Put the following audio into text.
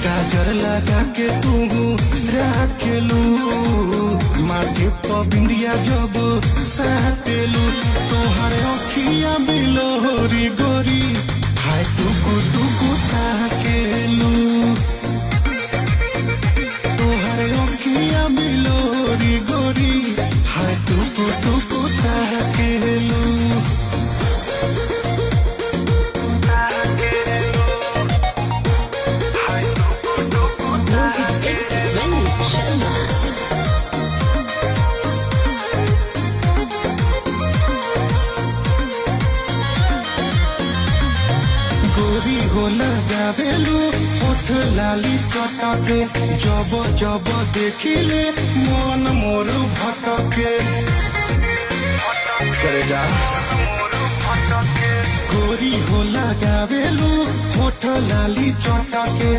काजर लगा के तू रखेलू माथे पर बिंदिया जब साटेलू तोहर अखिया बिलोरी गोरी हाय टुकु टुकु ताकेलू तोहर अखिया बिलोरी गोरी हाय टुकु टुकु ताकेलू गोरी हो लगावेलू ओठ लाली चटके जब जब देखिले मन मोर भटके करे जा गोरी हो लगावेलू ओठ लाली चटके।